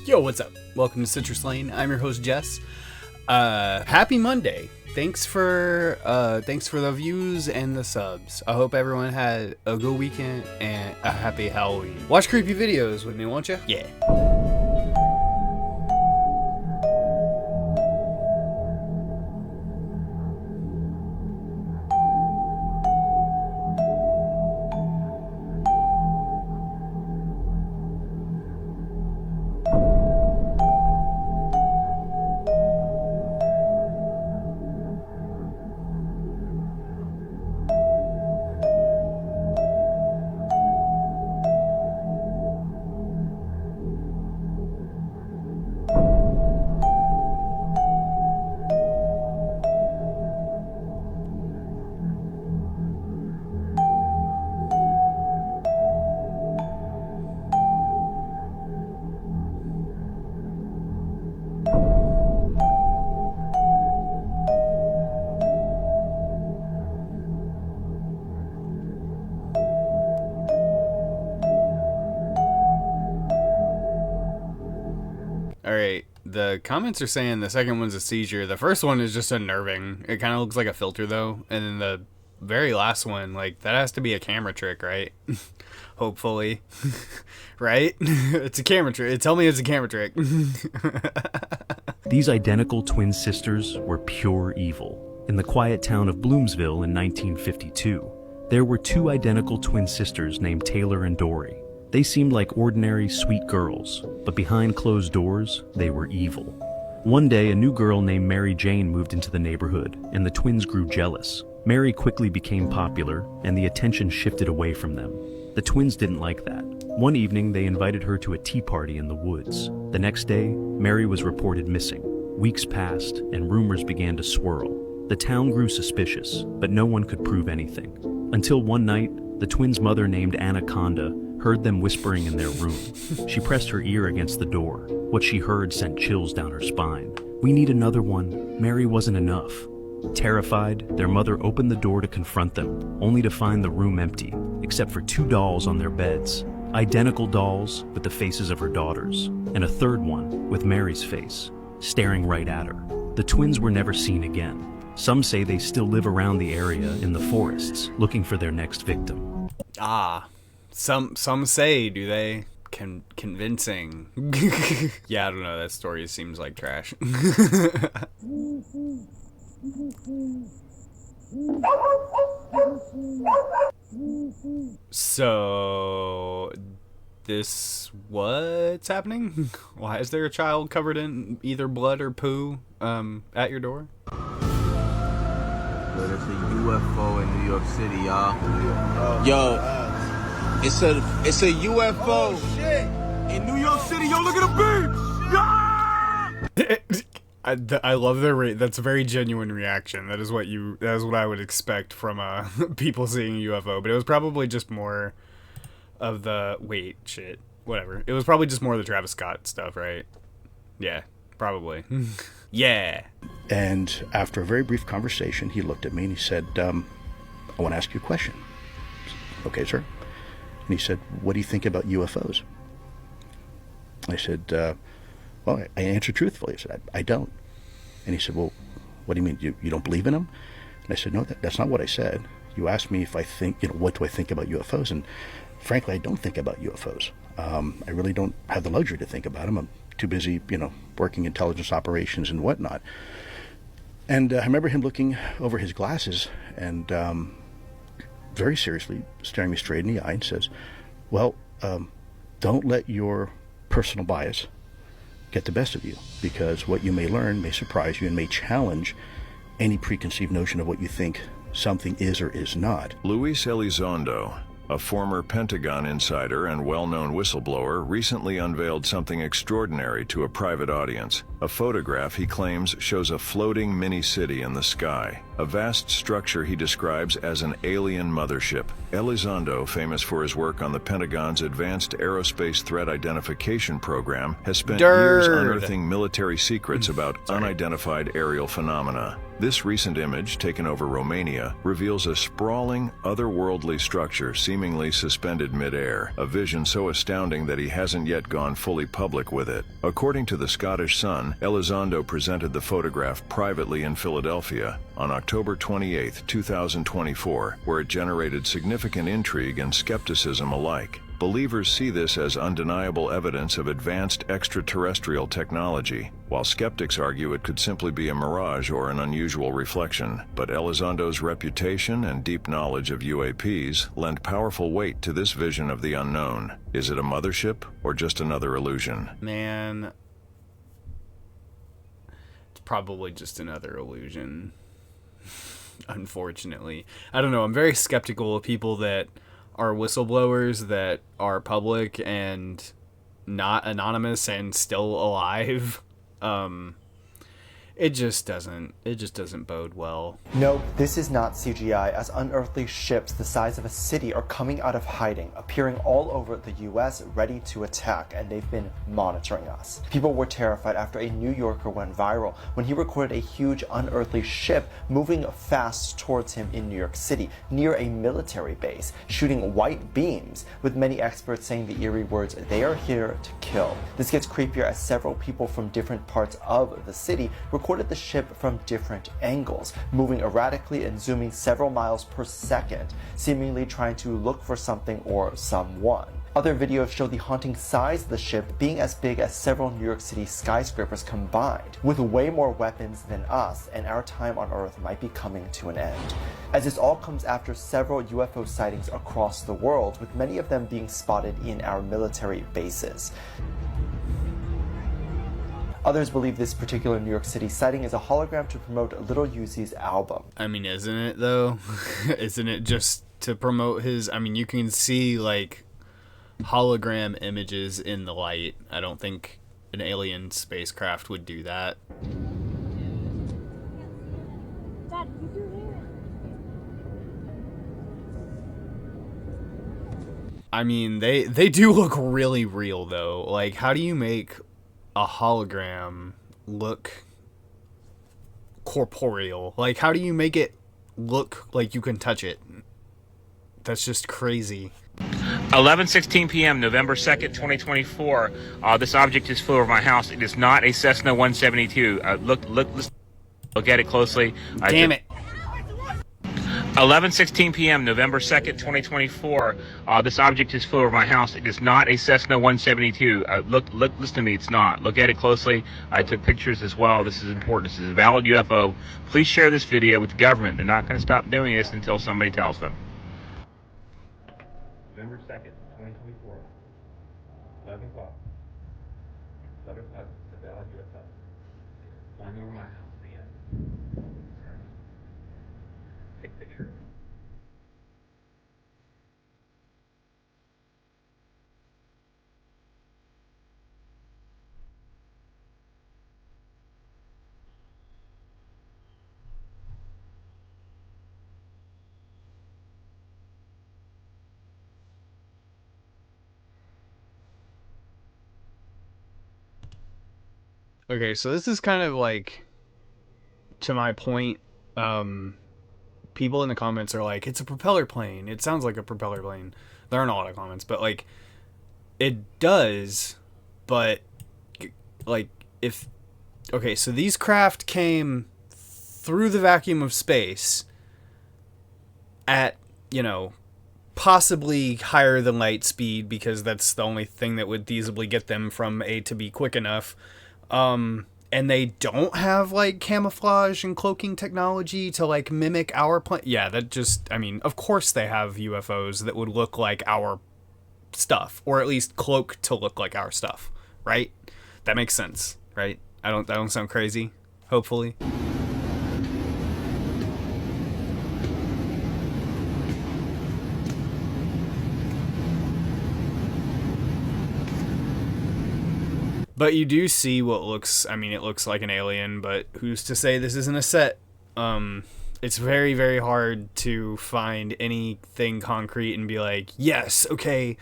Yo, what's up? Welcome to Citrus Lane. I'm your host, Jess. Happy Monday. Thanks for the views and the subs. I hope everyone had a good weekend and a happy Halloween. Watch creepy videos with me, won't you? Yeah. Alright, the comments are saying the second one's a seizure. The first one is just unnerving. It kind of looks like a filter, though. And then the very last one, like, that has to be a camera trick, right? Hopefully. Right? It's a camera trick. Tell me it's a camera trick. These identical twin sisters were pure evil. In the quiet town of Bloomsville in 1952, there were two identical twin sisters named Taylor and Dory. They seemed like ordinary, sweet girls, but behind closed doors, they were evil. One day, a new girl named Mary Jane moved into the neighborhood, and the twins grew jealous. Mary quickly became popular, and the attention shifted away from them. The twins didn't like that. One evening, they invited her to a tea party in the woods. The next day, Mary was reported missing. Weeks passed, and rumors began to swirl. The town grew suspicious, but no one could prove anything. Until one night, the twins' mother named Anaconda heard them whispering in their room. She pressed her ear against the door. What she heard sent chills down her spine. "We need another one. Mary wasn't enough." Terrified, their mother opened the door to confront them, only to find the room empty, except for two dolls on their beds. Identical dolls with the faces of her daughters, and a third one with Mary's face, staring right at her. The twins were never seen again. Some say they still live around the area in the forests, looking for their next victim. Some say, do they? Convincing. Yeah, I don't know. That story seems like trash. So, what's happening? Why is there a child covered in either blood or poo at your door? But it's a UFO in New York City, y'all. Yo, it's a UFO in New York City. Yo, look at the beam. I love their that's a very genuine reaction. That is what I would expect from people seeing a UFO. But it was probably just more of the whatever. It was probably just more of the Travis Scott stuff, right? Yeah, probably. Yeah. And after a very brief conversation, he looked at me and he said, I want to ask you a question. Okay, sir. And he said, what do you think about UFOs? I said, well, I answered truthfully. I said, I don't. And he said, well, what do you mean? You don't believe in them? And I said, no, that's not what I said. You asked me if I think, what do I think about UFOs? And frankly, I don't think about UFOs. I really don't have the luxury to think about them. I'm too busy, working intelligence operations and whatnot. And I remember him looking over his glasses and very seriously staring me straight in the eye and says, well, don't let your personal bias get the best of you, because what you may learn may surprise you and may challenge any preconceived notion of what you think something is or is not. Luis Elizondo, a former Pentagon insider and well-known whistleblower, recently unveiled something extraordinary to a private audience. A photograph he claims shows a floating mini-city in the sky, a vast structure he describes as an alien mothership. Elizondo, famous for his work on the Pentagon's Advanced Aerospace Threat Identification Program, has spent years unearthing military secrets about unidentified aerial phenomena. This recent image, taken over Romania, reveals a sprawling, otherworldly structure seemingly suspended midair, a vision so astounding that he hasn't yet gone fully public with it. According to the Scottish Sun, Elizondo presented the photograph privately in Philadelphia on October 28, 2024, where it generated significant intrigue and skepticism alike. Believers see this as undeniable evidence of advanced extraterrestrial technology, while skeptics argue it could simply be a mirage or an unusual reflection. But Elizondo's reputation and deep knowledge of UAPs lend powerful weight to this vision of the unknown. Is it a mothership or just another illusion? Man, it's probably just another illusion. Unfortunately. I don't know, I'm very skeptical of people that are whistleblowers that are public and not anonymous and still alive. It just doesn't bode well. No, this is not CGI, as unearthly ships the size of a city are coming out of hiding, appearing all over the US ready to attack, and they've been monitoring us. People were terrified after a New Yorker went viral when he recorded a huge unearthly ship moving fast towards him in New York City, near a military base, shooting white beams, with many experts saying the eerie words, "They are here to kill." This gets creepier as several people from different parts of the city recorded the ship from different angles, moving erratically and zooming several miles per second, seemingly trying to look for something or someone. Other videos show the haunting size of the ship being as big as several New York City skyscrapers combined, with way more weapons than us, and our time on Earth might be coming to an end. As this all comes after several UFO sightings across the world, with many of them being spotted in our military bases. Others believe this particular New York City sighting is a hologram to promote Little Uzi's album. I mean, isn't it though? Isn't it just to promote his? I mean, you can see like hologram images in the light. I don't think an alien spacecraft would do that. Dad, you do hear it. I mean, they do look really real though. Like, how do you make a hologram look corporeal? Like, how do you make it look like you can touch it? That's just crazy. 11:16 p.m. November 2nd, 2024. This object is flew over my house. It is not a Cessna 172. Look at it closely. Damn it. 11:16 p.m. November 2nd, 2024. This object is flew over my house. It is not a Cessna 172. Listen to me. It's not. Look at it closely. I took pictures as well. This is important. This is a valid UFO. Please share this video with the government. They're not going to stop doing this until somebody tells them. November 2nd, 2024. 11 o'clock. 11 o'clock. It's a valid UFO. Flying over my house again. Take a picture. Okay, so this is kind of like, to my point, people in the comments are like, it's a propeller plane. It sounds like a propeller plane. There aren't a lot of comments, but like, it does, but like, if, okay, so these craft came through the vacuum of space at, you know, possibly higher than light speed, because that's the only thing that would feasibly get them from A to B quick enough. And they don't have like camouflage and cloaking technology to like mimic our plane. Yeah, that just, I mean, of course they have UFOs that would look like our stuff, or at least cloak to look like our stuff, right? That makes sense, right? I don't sound crazy, hopefully. But you do see what looks, I mean, it looks like an alien, but who's to say this isn't a set? It's very, very hard to find anything concrete and be like, yes, okay,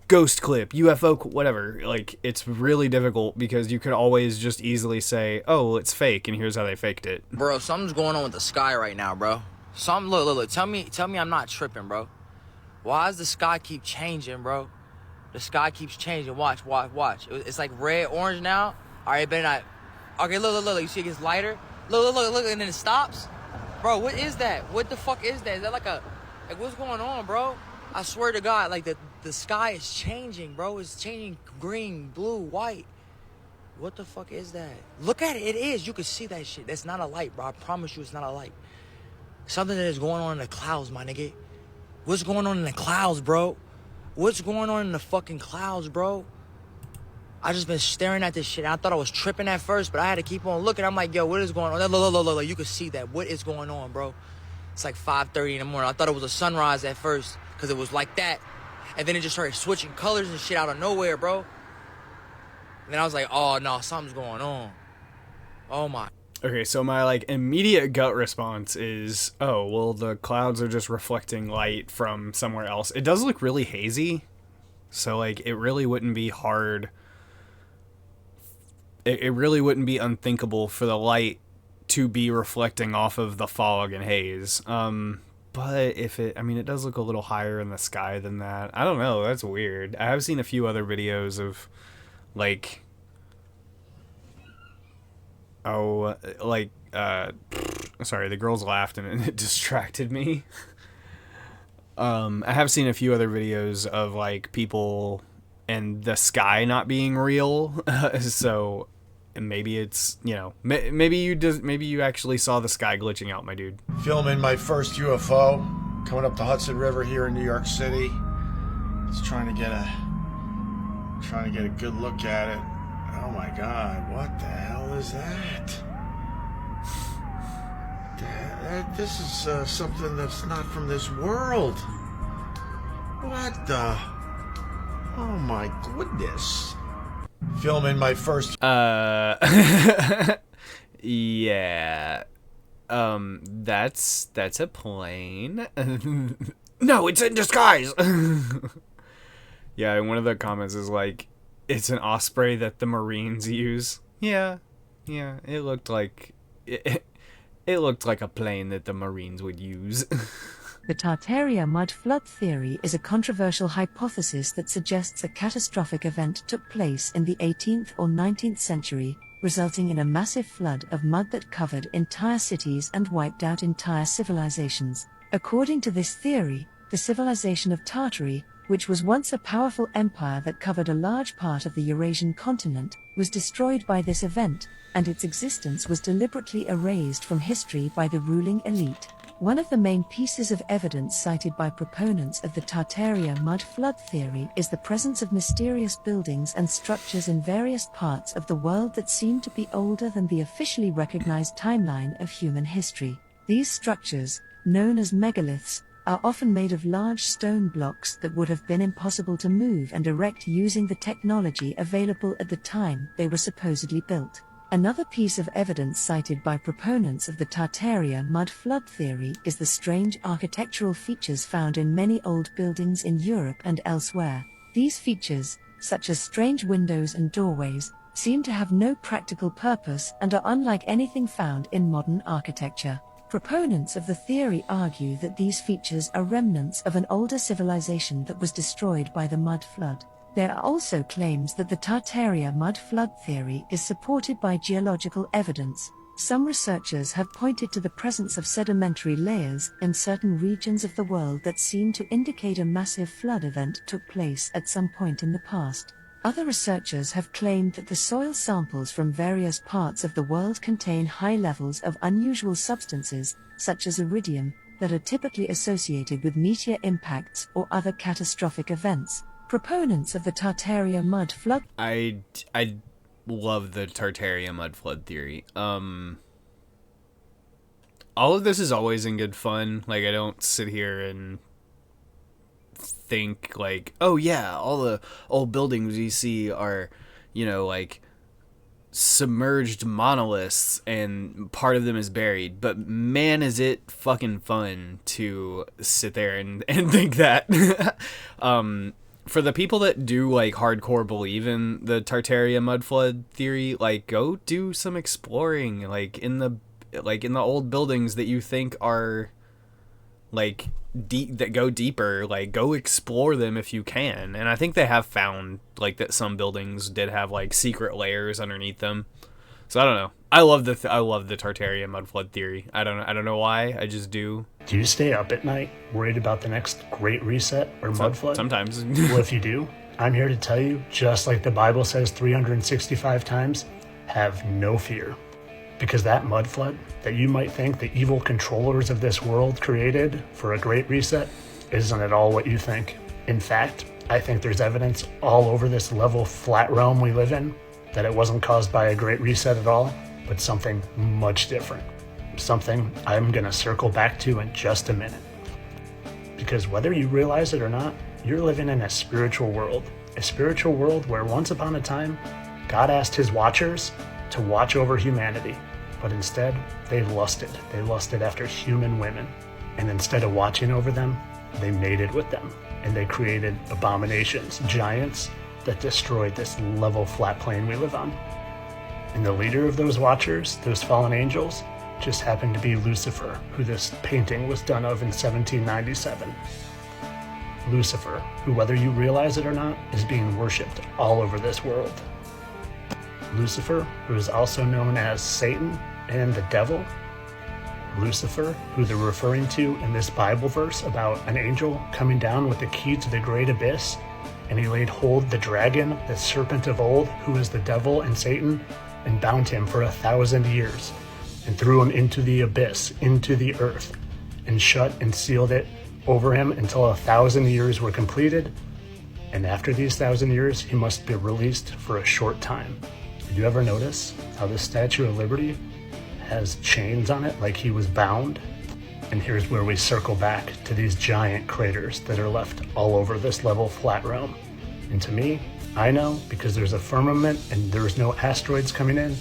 ghost clip, UFO, whatever. Like, it's really difficult because you could always just easily say, oh, well, it's fake, and here's how they faked it. Bro, something's going on with the sky right now, bro. Look, tell me I'm not tripping, bro. Why does the sky keep changing, bro? The sky keeps changing. Watch. It's like red, orange now. All right, it better not. Okay, look. You see it gets lighter? Look, and then it stops. Bro, what is that? What the fuck is that? Is that like what's going on, bro? I swear to God, like the sky is changing, bro. It's changing green, blue, white. What the fuck is that? Look at it. It is. You can see that shit. That's not a light, bro. I promise you it's not a light. Something that is going on in the clouds, my nigga. What's going on in the clouds, bro? What's going on in the fucking clouds, bro? I just been staring at this shit. I thought I was tripping at first, but I had to keep on looking. I'm like, yo, what is going on? Look. You can see that. What is going on, bro? It's like 5:30 in the morning. I thought it was a sunrise at first because it was like that. And then it just started switching colors and shit out of nowhere, bro. And then I was like, oh, no, something's going on. Oh, my. Okay, so my, like, immediate gut response is, oh, well, the clouds are just reflecting light from somewhere else. It does look really hazy, so, like, it really wouldn't be hard. It really wouldn't be unthinkable for the light to be reflecting off of the fog and haze. But it does look a little higher in the sky than that. I don't know, that's weird. I have seen a few other videos of, like... sorry, the girls laughed and it distracted me. I have seen a few other videos of, like, people and the sky not being real. So maybe it's, maybe you actually saw the sky glitching out, my dude. Filming my first UFO coming up the Hudson River here in New York City. Just trying to get a good look at it. Oh my God, what the hell is that? This is something that's not from this world. What the? Oh my goodness. Filming my first... Yeah. That's a plane. No, it's in disguise! Yeah, and one of the comments is like, it's an osprey that the Marines use. Yeah, it looked like... It looked like a plane that the Marines would use. The Tartaria mud flood theory is a controversial hypothesis that suggests a catastrophic event took place in the 18th or 19th century, resulting in a massive flood of mud that covered entire cities and wiped out entire civilizations. According to this theory, the civilization of Tartary, which was once a powerful empire that covered a large part of the Eurasian continent, was destroyed by this event, and its existence was deliberately erased from history by the ruling elite. One of the main pieces of evidence cited by proponents of the Tartaria mud flood theory is the presence of mysterious buildings and structures in various parts of the world that seem to be older than the officially recognized timeline of human history. These structures, known as megaliths, are often made of large stone blocks that would have been impossible to move and erect using the technology available at the time they were supposedly built. Another piece of evidence cited by proponents of the Tartaria mud flood theory is the strange architectural features found in many old buildings in Europe and elsewhere. These features, such as strange windows and doorways, seem to have no practical purpose and are unlike anything found in modern architecture. Proponents of the theory argue that these features are remnants of an older civilization that was destroyed by the mud flood. There are also claims that the Tartaria mud flood theory is supported by geological evidence. Some researchers have pointed to the presence of sedimentary layers in certain regions of the world that seem to indicate a massive flood event took place at some point in the past. Other researchers have claimed that the soil samples from various parts of the world contain high levels of unusual substances, such as iridium, that are typically associated with meteor impacts or other catastrophic events. Proponents of the Tartaria mud flood... I love the Tartaria mud flood theory. All of this is always in good fun. Like, I don't sit here and think, like, oh yeah, all the old buildings you see are, like, submerged monoliths and part of them is buried. But man, is it fucking fun to sit there and think that. for the people that do like hardcore believe in the Tartaria mud flood theory, like go do some exploring, like in the old buildings that you think are like deep, that go deeper, like go explore them if you can. And I think they have found like that some buildings did have like secret layers underneath them. So I don't know. I love the Tartaria mud flood theory. I don't know why. I just do. Do you stay up at night worried about the next Great Reset or mud flood? Sometimes. Well, if you do, I'm here to tell you, just like the Bible says 365 times, have no fear. Because that mud flood that you might think the evil controllers of this world created for a Great Reset isn't at all what you think. In fact, I think there's evidence all over this level flat realm we live in that it wasn't caused by a Great Reset at all, but something much different. Something I'm gonna circle back to in just a minute. Because whether you realize it or not, you're living in a spiritual world where once upon a time, God asked his watchers to watch over humanity, but instead they lusted. They lusted after human women, and instead of watching over them, they mated with them, and they created abominations, giants that destroyed this level flat plane we live on. And the leader of those watchers, those fallen angels, just happened to be Lucifer, who this painting was done of in 1797. Lucifer, who, whether you realize it or not, is being worshipped all over this world. Lucifer, who is also known as Satan and the devil. Lucifer, who they're referring to in this Bible verse about an angel coming down with the key to the great abyss, and he laid hold of the dragon, the serpent of old, who is the devil and Satan, and bound him for 1,000 years, and threw him into the abyss, into the earth, and shut and sealed it over him until 1,000 years were completed. And after these 1,000 years, he must be released for a short time. Did you ever notice how the Statue of Liberty has chains on it like he was bound? And here's where we circle back to these giant craters that are left all over this level flat realm. And to me, I know, because there's a firmament and there's no asteroids coming in,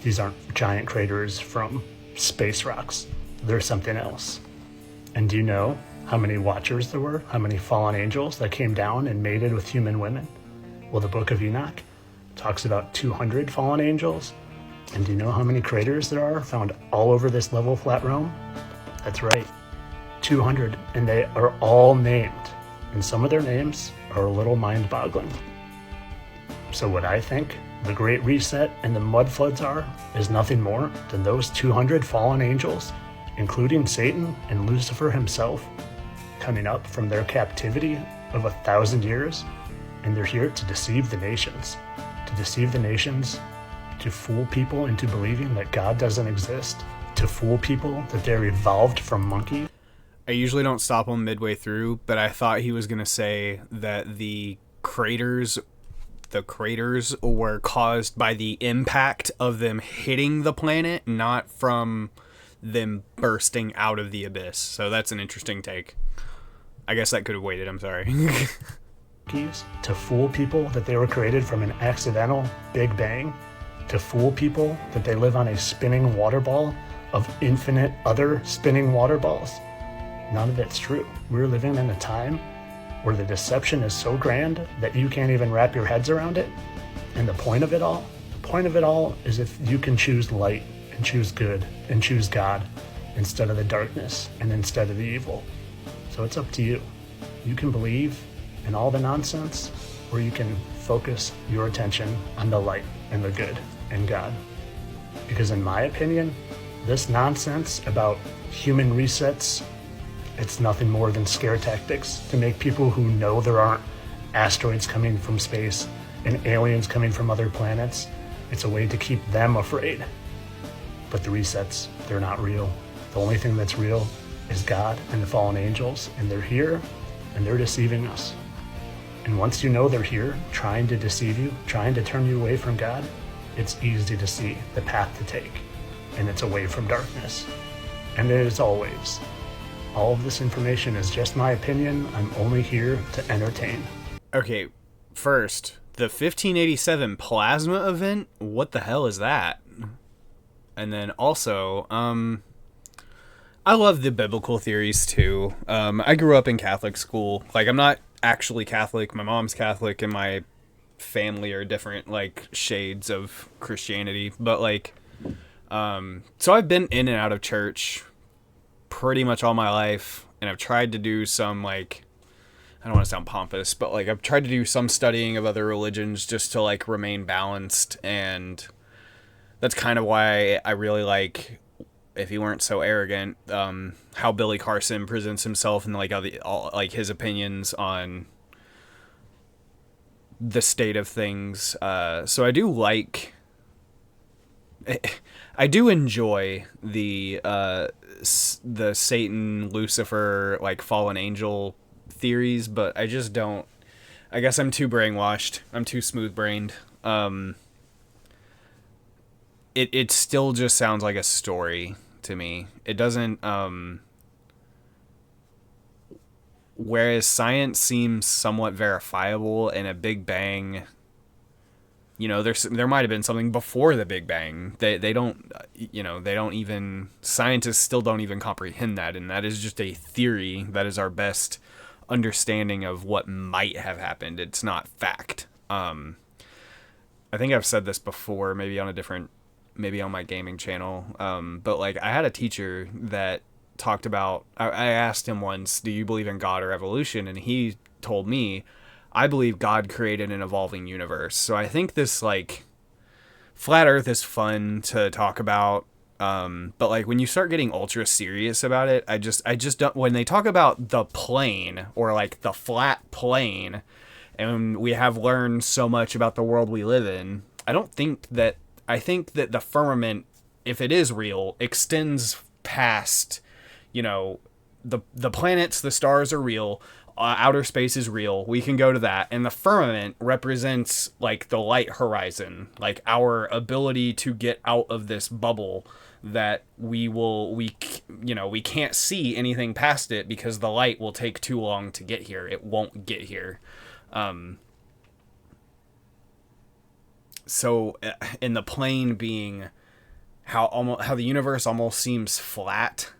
these aren't giant craters from space rocks. They're something else. And do you know how many watchers there were? How many fallen angels that came down and mated with human women? Well, the Book of Enoch talks about 200 fallen angels. And do you know how many craters there are found all over this level flat realm? That's right, 200, and they are all named. And some of their names are a little mind-boggling. So what I think the Great Reset and the mud floods are is nothing more than those 200 fallen angels, including Satan and Lucifer himself, coming up from their captivity of 1,000 years, and they're here to deceive the nations. To deceive the nations, to fool people into believing that God doesn't exist, to fool people that they're evolved from monkeys. I usually don't stop him midway through, but I thought he was going to say that the craters were caused by the impact of them hitting the planet, not from them bursting out of the abyss. So that's an interesting take. I guess that could have waited, I'm sorry. To fool people that they were created from an accidental Big Bang, to fool people that they live on a spinning water ball of infinite other spinning water balls. None of it's true. We're living in a time where the deception is so grand that you can't even wrap your heads around it. And the point of it all is if you can choose light and choose good and choose God instead of the darkness and instead of the evil. So it's up to you. You can believe in all the nonsense, or you can focus your attention on the light and the good and God. Because in my opinion, this nonsense about human resets, it's nothing more than scare tactics to make people who know there aren't asteroids coming from space and aliens coming from other planets, it's a way to keep them afraid. But the resets, they're not real. The only thing that's real is God and the fallen angels, and they're here and they're deceiving us. And once you know they're here, trying to deceive you, trying to turn you away from God, it's easy to see the path to take, and it's away from darkness. And as always, all of this information is just my opinion. I'm only here to entertain. Okay, first, the 1587 plasma event, what the hell is that? And then also, I love the biblical theories too. I grew up in Catholic school. Like, I'm not actually Catholic. My mom's Catholic, and my family are different, like, shades of Christianity. But, like, so I've been in and out of church pretty much all my life, and I've tried to do some, like, I don't want to sound pompous, but, like, I've tried to do some studying of other religions just to, like, remain balanced, and that's kind of why I really like, if he weren't so arrogant, how Billy Carson presents himself and, like, like his opinions on the state of things. So I do like, I do enjoy the Satan, Lucifer, like, fallen angel theories, but I just don't, I guess I'm too brainwashed. I'm too smooth-brained. It still just sounds like a story to me. It doesn't, whereas science seems somewhat verifiable, and a Big Bang, you know, there might have been something before the Big Bang. They don't, you know, they don't even, scientists still don't even comprehend that, and that is just a theory. That is our best understanding of what might have happened. It's not fact. I think I've said this before, maybe on my gaming channel, but, like, I had a teacher that talked about, I asked him once, do you believe in God or evolution? And he told me, I believe God created an evolving universe. So I think this, like, flat earth is fun to talk about, but, like, when you start getting ultra serious about it, I just don't, when they talk about the plane, or, like, the flat plane, and we have learned so much about the world we live in, I think that the firmament, if it is real, extends past, you know, the planets, the stars are real, outer space is real, we can go to that, and the firmament represents, like, the light horizon, like, our ability to get out of this bubble that we can't see anything past it because the light will take too long to get here. It won't get here. So in the plane being how the universe almost seems flat,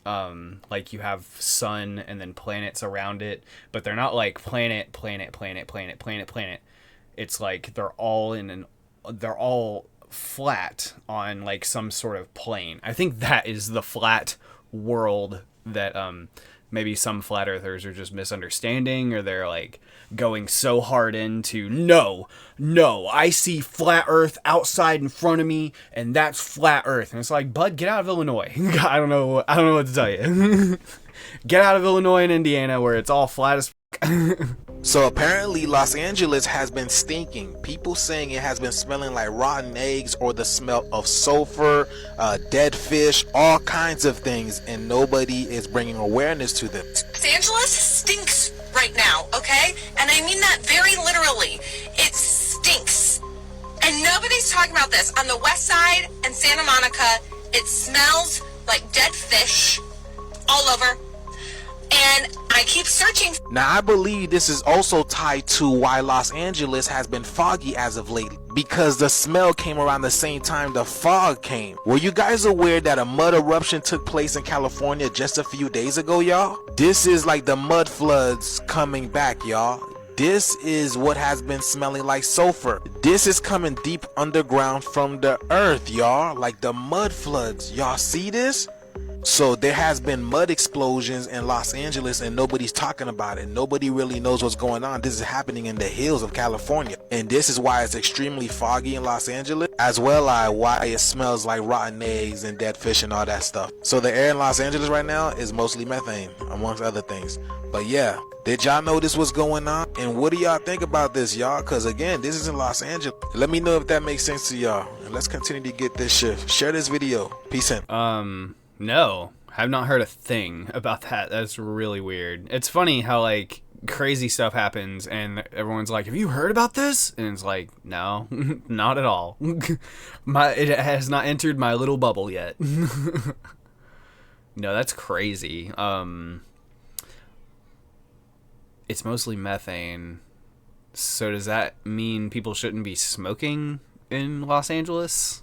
like you have sun and then planets around it, but they're not like planet. It's like they're all flat on, like, some sort of plane. I think that is the flat world that maybe some flat earthers are just misunderstanding, or they're, like, going so hard into, no, I see flat earth outside in front of me, and that's flat earth. And it's like, bud, get out of Illinois. I don't know what to tell you. Get out of Illinois and Indiana, where it's all flat as So apparently Los Angeles has been stinking. People saying it has been smelling like rotten eggs, or the smell of sulfur, dead fish, all kinds of things, and nobody is bringing awareness to them. Los Angeles stinks right now, okay? And I mean that very literally. It stinks. And nobody's talking about this. On the west side and Santa Monica, it smells like dead fish all over. And I keep searching. Now I believe this is also tied to why Los Angeles has been foggy as of late, because the smell came around the same time the fog came. Were you guys aware that a mud eruption took place in California just a few days ago, y'all? This is like the mud floods coming back, y'all. This is what has been smelling like sulfur. This is coming deep underground from the earth, y'all, like the mud floods. Y'all see this? So there has been mud explosions in Los Angeles, and nobody's talking about it. Nobody really knows what's going on. This is happening in the hills of California, and this is why it's extremely foggy in Los Angeles, as well as why it smells like rotten eggs and dead fish and all that stuff. So the air in Los Angeles right now is mostly methane, amongst other things. But yeah, did y'all know this was going on? And what do y'all think about this, y'all? Because again, this is in Los Angeles. Let me know if that makes sense to y'all, and let's continue to get this shift. Share this video. Peace in. No, I've not heard a thing about that. That's really weird. It's funny how, like, crazy stuff happens and everyone's like, have you heard about this? And it's like, no, not at all. It has not entered my little bubble yet. No, that's crazy. It's mostly methane. So does that mean people shouldn't be smoking in Los Angeles?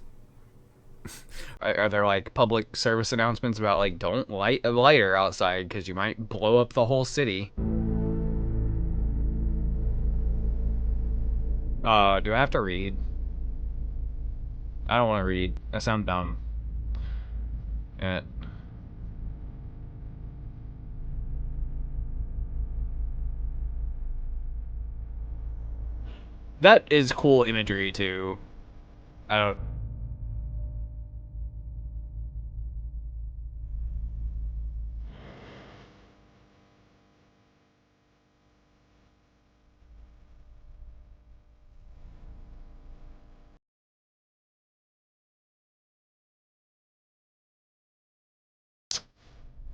Are there, like, public service announcements about, like, don't light a lighter outside because you might blow up the whole city? Do I have to read? I don't want to read. That sounds dumb. Yeah. That is cool imagery too. I don't.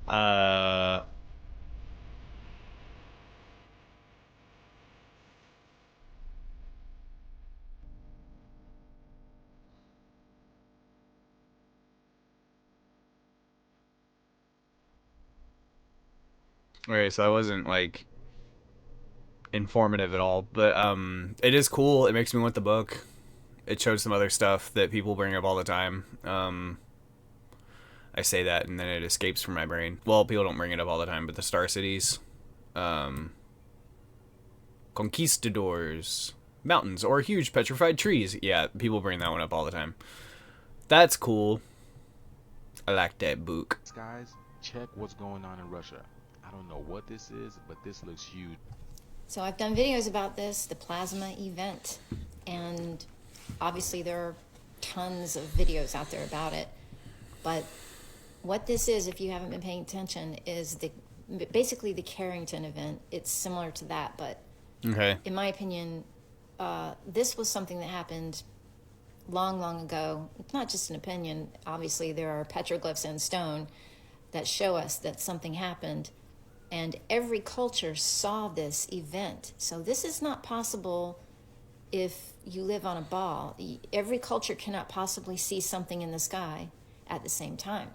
Uh. Okay, so that wasn't like informative at all, but it is cool. It makes me want the book. It showed some other stuff that people bring up all the time. I say that and then it escapes from my brain. Well, people don't bring it up all the time, but the Star Cities, conquistadors, mountains, or huge petrified trees. Yeah, people bring that one up all the time. That's cool. I like that book. Guys, check what's going on in Russia. I don't know what this is, but this looks huge. So I've done videos about this, the plasma event, and obviously there are tons of videos out there about it. But what this is, if you haven't been paying attention, is basically the Carrington event. It's similar to that, but okay. In my opinion, this was something that happened long ago. It's not just an opinion. Obviously, there are petroglyphs in stone that show us that something happened, and every culture saw this event. So this is not possible if you live on a ball. Every culture cannot possibly see something in the sky at the same time.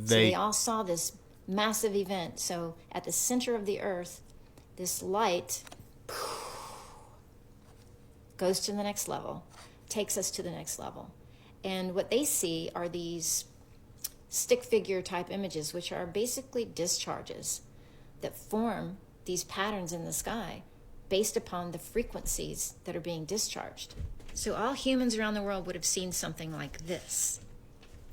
So they all saw this massive event. So at the center of the earth, this light goes to the next level, takes us to the next level. And what they see are these stick figure type images, which are basically discharges that form these patterns in the sky based upon the frequencies that are being discharged. So all humans around the world would have seen something like this.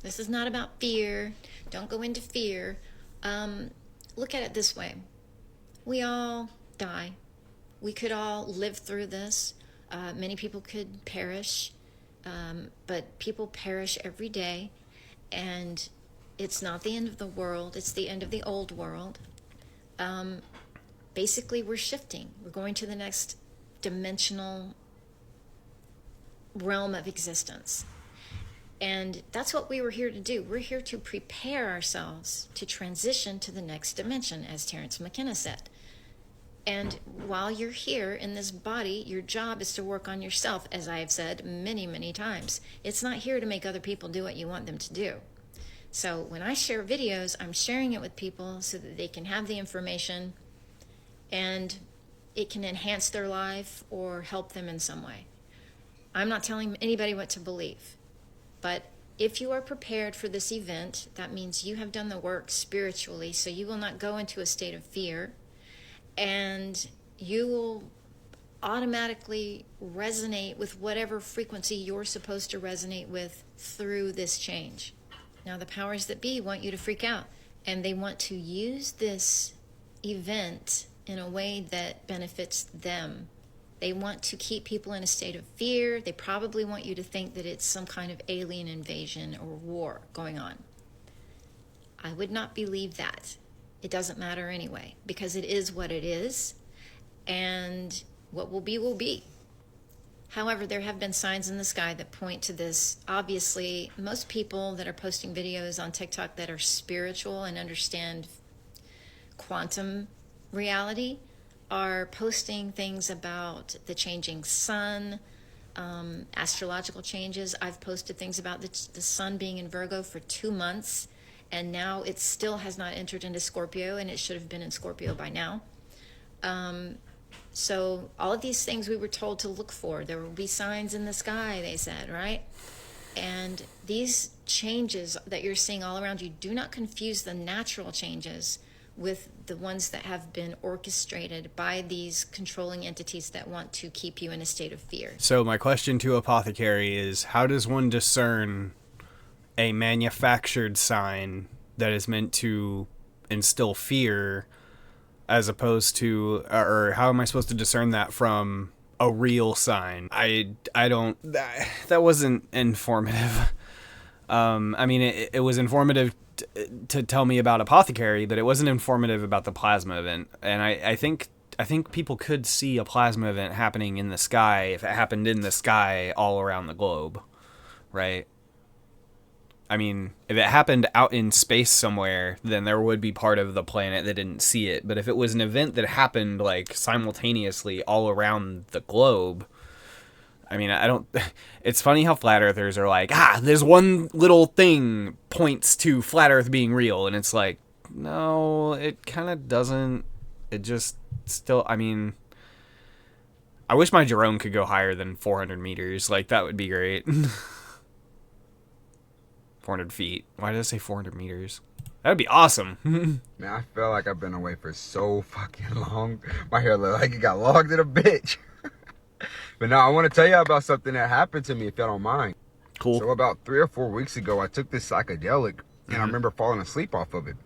This is not about fear. Don't go into fear. Look at it this way. We all die. We could all live through this. Many people could perish, but people perish every day, and it's not the end of the world. It's the end of the old world. Basically, we're shifting. We're going to the next dimensional realm of existence. And that's what we were here to do. We're here to prepare ourselves to transition to the next dimension, as Terence McKenna said. And while you're here in this body, your job is to work on yourself, as I have said many times. It's not here to make other people do what you want them to do. So when I share videos, I'm sharing it with people so that they can have the information and it can enhance their life or help them in some way. I'm not telling anybody what to believe, but if you are prepared for this event, that means you have done the work spiritually, so you will not go into a state of fear, and you will automatically resonate with whatever frequency you're supposed to resonate with through this change. Now, the powers that be want you to freak out, and they want to use this event in a way that benefits them. They want to keep people in a state of fear. They probably want you to think that it's some kind of alien invasion or war going on. I would not believe that. It doesn't matter anyway, because it is what it is, and what will be will be. However, there have been signs in the sky that point to this. Obviously, most people that are posting videos on TikTok that are spiritual and understand quantum reality are posting things about the changing sun, astrological changes. I've posted things about the sun being in Virgo for 2 months, and now it still has not entered into Scorpio, and it should have been in Scorpio by now. So all of these things we were told to look for. There will be signs in the sky, they said, right? And these changes that you're seeing all around you, do not confuse the natural changes with the ones that have been orchestrated by these controlling entities that want to keep you in a state of fear. So my question to Apothecary is, how does one discern a manufactured sign that is meant to instill fear as opposed to, or how am I supposed to discern that from a real sign? I don't, that wasn't informative. I mean, it was informative to tell me about Apothecary, but it wasn't informative about the plasma event. And I think people could see a plasma event happening in the sky if it happened in the sky all around the globe, right? I mean, if it happened out in space somewhere, then there would be part of the planet that didn't see it. But if it was an event that happened like simultaneously all around the globe, I mean, I don't... It's funny how flat earthers are like, there's one little thing points to flat earth being real. And it's like, no, it kind of doesn't. It just still... I mean, I wish my drone could go higher than 400 meters. Like, that would be great. 400 feet. Why did I say 400 meters? That would be awesome. Man, I feel like I've been away for so fucking long. My hair look like it got logged in a bitch. But now I want to tell you about something that happened to me, if y'all don't mind. Cool. So about 3 or 4 weeks ago, I took this psychedelic, and I remember falling asleep off of it.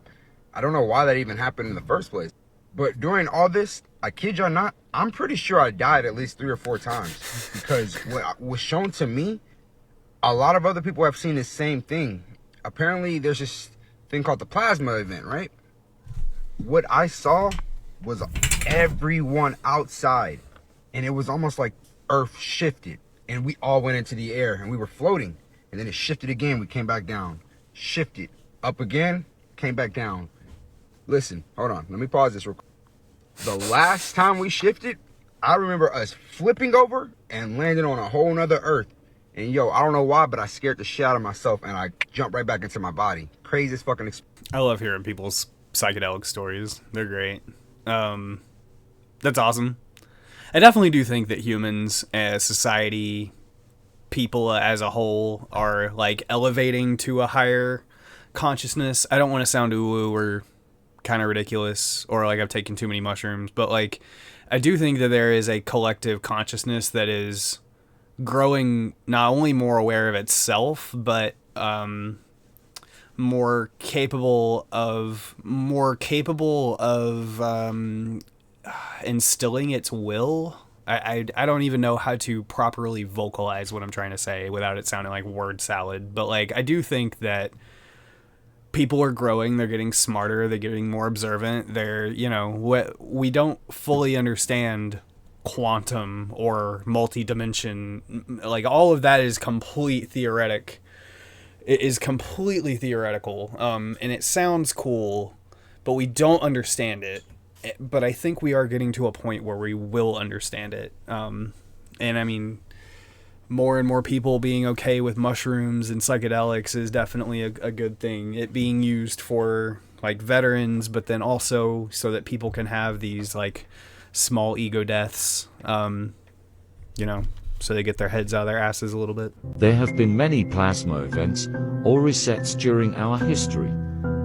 I don't know why that even happened in the first place. But during all this, I kid y'all not, I'm pretty sure I died at least 3 or 4 times. Because what was shown to me, a lot of other people have seen the same thing. Apparently, there's this thing called the plasma event, right? What I saw was everyone outside. And it was almost like Earth shifted. And we all went into the air. And we were floating. And then it shifted again. We came back down. Shifted. Up again. Came back down. Listen. Hold on. Let me pause this real quick. The last time we shifted, I remember us flipping over and landing on a whole nother Earth. And yo, I don't know why, but I scared the shit out of myself. And I jumped right back into my body. Craziest fucking experience. I love hearing people's psychedelic stories. They're great. That's awesome. I definitely do think that humans as society, people as a whole, are like elevating to a higher consciousness. I don't want to sound ooh or kind of ridiculous or like I've taken too many mushrooms, but like I do think that there is a collective consciousness that is growing, not only more aware of itself, but more capable of instilling its will. I don't even know how to properly vocalize what I'm trying to say without it sounding like word salad, but like I do think that people are growing, they're getting smarter, they're getting more observant, they're, you know, we don't fully understand quantum or multi-dimension, like all of that is complete theoretic. It is completely theoretical, and it sounds cool, but we don't understand it. But I think we are getting to a point where we will understand it. And I mean, more and more people being okay with mushrooms and psychedelics is definitely a good thing. It being used for like veterans, but then also so that people can have these like small ego deaths, you know, so they get their heads out of their asses a little bit. There have been many plasma events or resets during our history,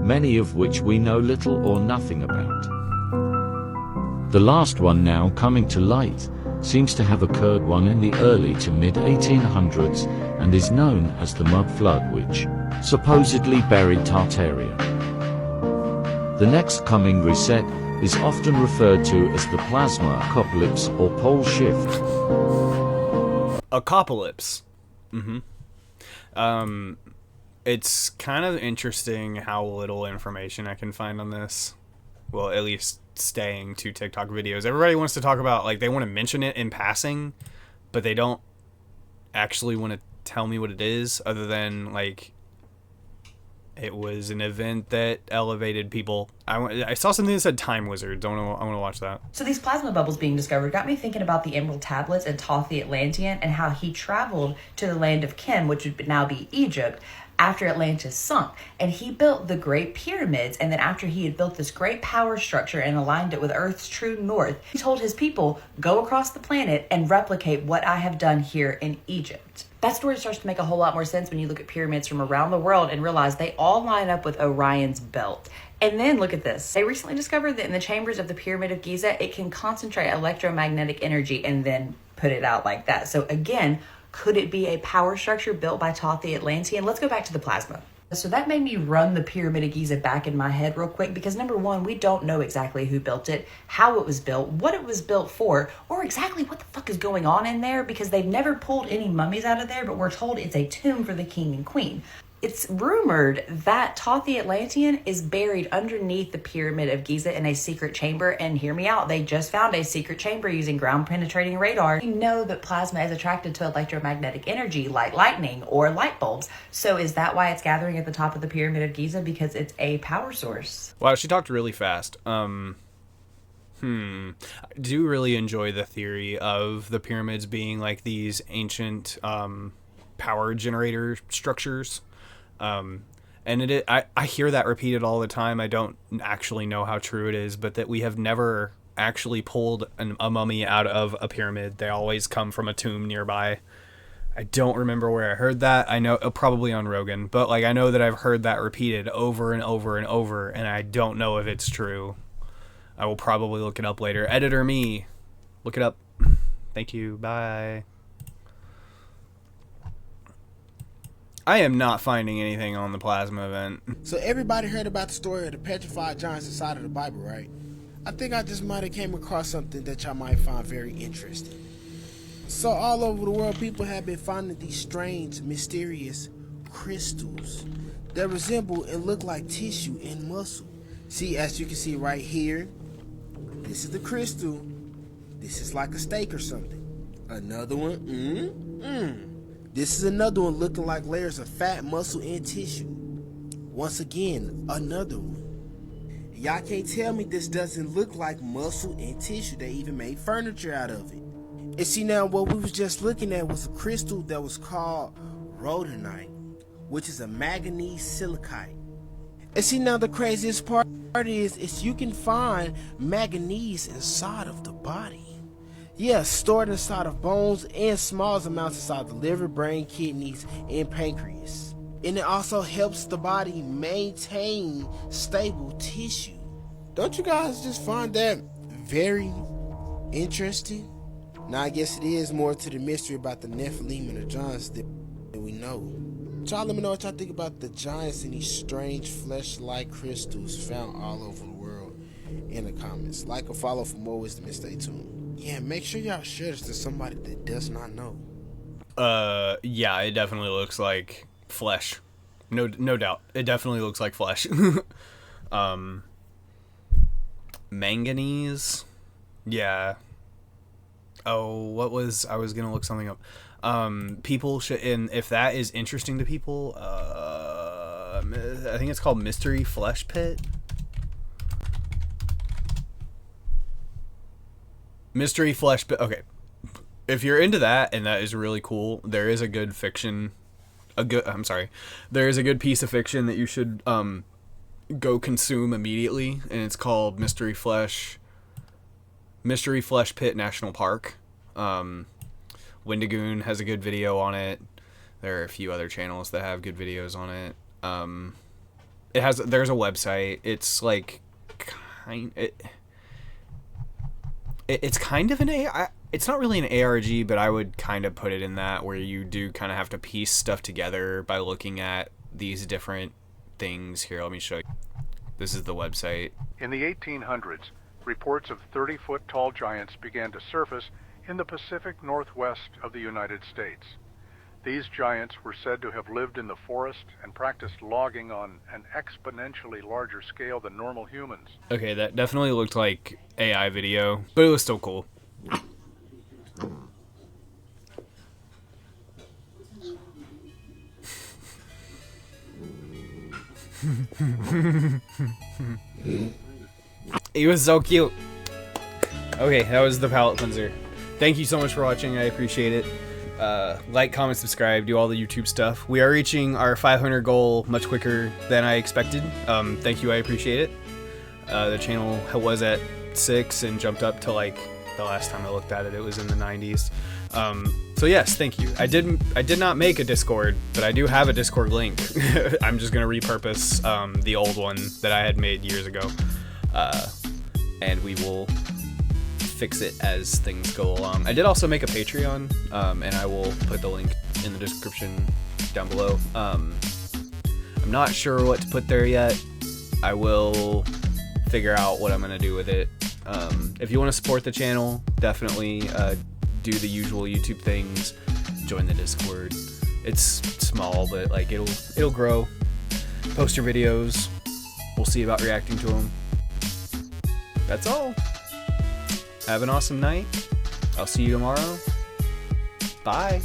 many of which we know little or nothing about. The last one now coming to light seems to have occurred one in the early to mid-1800s and is known as the mud flood, which supposedly buried Tartaria. The next coming reset is often referred to as the plasma apocalypse or pole shift. Apocalypse. It's kind of interesting how little information I can find on this. Well, at least staying to TikTok videos. Everybody wants to talk about, like, they want to mention it in passing, but they don't actually want to tell me what it is, other than, like, it was an event that elevated people. I saw something that said Time Wizards. I want to watch that. So these plasma bubbles being discovered got me thinking about the Emerald Tablets and Thoth the Atlantean and how he traveled to the land of Kim, which would now be Egypt, after Atlantis sunk. And he built the Great Pyramids, and then after he had built this great power structure and aligned it with Earth's true north, he told his people, go across the planet and replicate what I have done here in Egypt. That story starts to make a whole lot more sense when you look at pyramids from around the world and realize they all line up with Orion's belt. And then look at this. They recently discovered that in the chambers of the Pyramid of Giza, it can concentrate electromagnetic energy and then put it out like that. So again, could it be a power structure built by Thoth the Atlantean? Let's go back to the plasma. So that made me run the Pyramid of Giza back in my head real quick because number one, we don't know exactly who built it, how it was built, what it was built for, or exactly what the fuck is going on in there because they've never pulled any mummies out of there, but we're told it's a tomb for the king and queen. It's rumored that Thoth the Atlantean is buried underneath the Pyramid of Giza in a secret chamber. And hear me out, they just found a secret chamber using ground-penetrating radar. We know that plasma is attracted to electromagnetic energy like lightning or light bulbs. So is that why it's gathering at the top of the Pyramid of Giza? Because it's a power source. Wow, she talked really fast. I do really enjoy the theory of the pyramids being like these ancient power generator structures. And I hear that repeated all the time. I don't actually know how true it is, but that we have never actually pulled a mummy out of a pyramid. They always come from a tomb nearby. I don't remember where I heard that. I know probably on Rogan, but like I know that I've heard that repeated over and over and over, and I don't know if it's true. I will probably look it up later. Editor me, look it up. Thank you. Bye. I am not finding anything on the plasma event. So everybody heard about the story of the petrified giants inside of the Bible, right? I think I just might have came across something that y'all might find very interesting. So all over the world, people have been finding these strange, mysterious crystals that resemble and look like tissue and muscle. See, as you can see right here, this is the crystal. This is like a steak or something. Another one, This is another one looking like layers of fat, muscle, and tissue. Once again, another one. Y'all can't tell me this doesn't look like muscle and tissue. They even made furniture out of it. And see now, what we was just looking at was a crystal that was called rhodonite, which is a manganese silicate. And see now, the craziest part is you can find manganese inside of the body. Yeah, stored inside of bones and small amounts inside the liver, brain, kidneys, and pancreas. And it also helps the body maintain stable tissue. Don't you guys just find that very interesting? Now I guess it is more to the mystery about the Nephilim and the giants that we know. Y'all let me know what y'all think about the giants and these strange flesh-like crystals found all over the world in the comments. Like or follow for more wisdom and stay tuned. Yeah, make sure y'all share this to somebody that does not know. Yeah, it definitely looks like flesh. No doubt. It definitely looks like flesh. Manganese? Yeah. Oh, I was gonna look something up. People should, and if that is interesting to people, I think it's called Mystery Flesh Pit. Mystery Flesh Pit. Okay, if you're into that and that is really cool, there is a good fiction. There is a good piece of fiction that you should go consume immediately, and it's called Mystery Flesh Pit National Park. Wendigoon has a good video on it. There are a few other channels that have good videos on it. There's a website. It's like it's kind of it's not really an ARG, but I would kind of put it in that, where you do kind of have to piece stuff together by looking at these different things. Here, let me show you. This is the website. In the 1800s, reports of 30-foot tall giants began to surface in the Pacific Northwest of the United States. These giants were said to have lived in the forest and practiced logging on an exponentially larger scale than normal humans. Okay, that definitely looked like AI video, but it was still cool. He was so cute. Okay, that was the palette cleanser. Thank you so much for watching. I appreciate it. Like, comment, subscribe, do all the YouTube stuff. We are reaching our 500 goal much quicker than I expected. Thank you, I appreciate it. The channel was at 6 and jumped up to, like, the last time I looked at it, it was in the 90s. So yes, thank you. I did not make a Discord, but I do have a Discord link. I'm just gonna repurpose the old one that I had made years ago, and we will fix it as things go along. I did also make a Patreon, and I will put the link in the description down below. I'm not sure what to put there yet. I will figure out what I'm gonna do with it. If you want to support the channel, definitely do the usual YouTube things. Join the Discord. It's small, but like it'll grow. Post your videos. We'll see about reacting to them. That's all. Have an awesome night. I'll see you tomorrow. Bye.